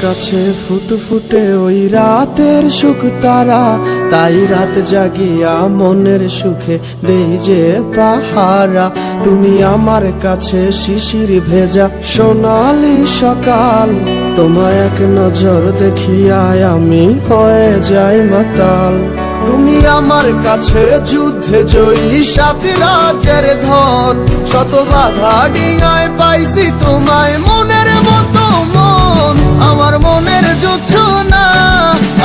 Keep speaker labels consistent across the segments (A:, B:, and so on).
A: কাছে ফুটফুটে ওই রাতের সুখ তারা, তাই রাত জাগিয়া মনের সুখে দেই যে পাহারা। তুমি আমার কাছে শিশির ভেজা সোনালি সকাল, তোমায় এক নজর দেখিয়ায় আমি হয়ে যাই মাতাল। তুমি আমার কাছে যুদ্ধে জয়ী সাত রাজ্যের ধন, শত বাধা ডিঙায় পাইছি তোমায় মনের মতো মন। আমার মনের জোছনা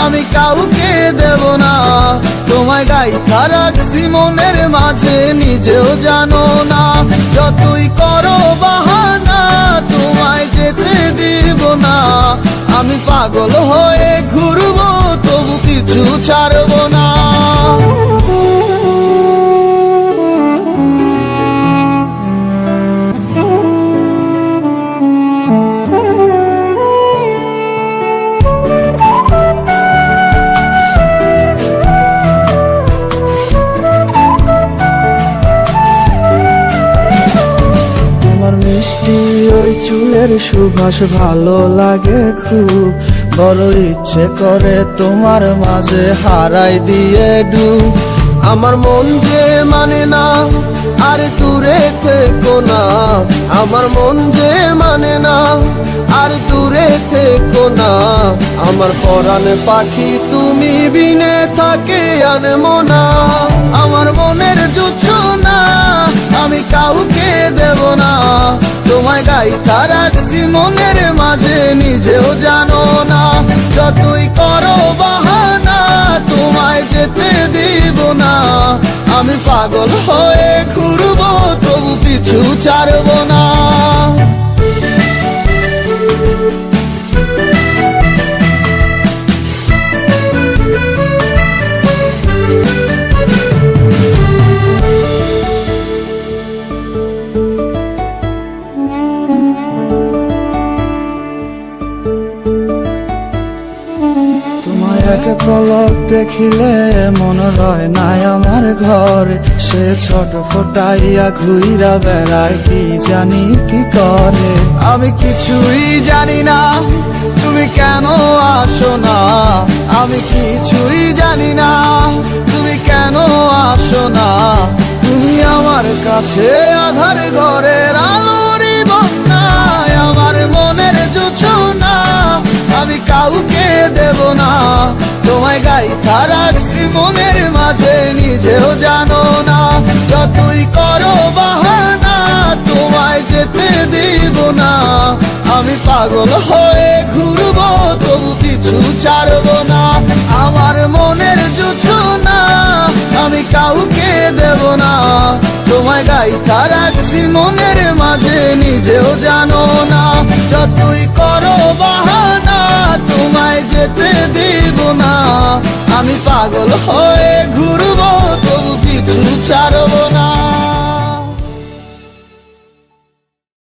A: আমি কাউকে দেব না, তোমায় গাইথা রাখছি মনের মাঝে নিজেও জানো না। যতই করো বাহানা তোমায় যেতে দিব না, আমি পাগল হয়ে ঘুরবো তবু কিছু ছাড়বো না। মিষ্টি ওই চুলের সুবাস ভালো লাগে খুব, বড় ইচ্ছে করে তোমার মাঝে হারাই দিয়ে ডুব। আমার মন যে মানে না আর দূরে থেকো না, আমার মন যে মানে না আর দূরে থেকো না। আমার পরাণে পাখি তুমি বিনে থাকে আনমো না, আমার মনের জোছনা আমি কাউকে দেব না। তোমায় গাইথা রাখছি মনের মাঝে নিজেও জানো না, যতই করো বাহানা তোমায় যেতে দিব না। আমি পাগল হয়ে ঘুরবো তবু পিছু ছাড়বো না। এক পলক দেখিলে মন রয় নাই আমার ঘরে, সে ছোট ফোটাইয়া ঘুইরা বেড়ায় কি জানি কি করে। আমি কিছুই জানি না তুমি কেন আসো না, আমি কিছুই জানি না তুমি কেন আসো না। তুমি আমার কাছে আধার ঘরের আলোরই বন্যায়, আমার মনের জোছনা আমি কাউকে দেব না। তোমায় গাইথা রাখছি মনের মাঝে নিজেও জানো না, যতই করো বাহানা তোমায় যেতে দিব না। আমি পাগল হয়ে ঘুরবো তবু কিছু ছাড়বো না। আমার মনের জোছনা আমি কাউকে দেব না, তোমায় গাইথা রাখছি মনের মাঝে নিজেও জানো না। যতই করো বাহানা তোমায় যেতে দিব না, আমি পাগল হয়ে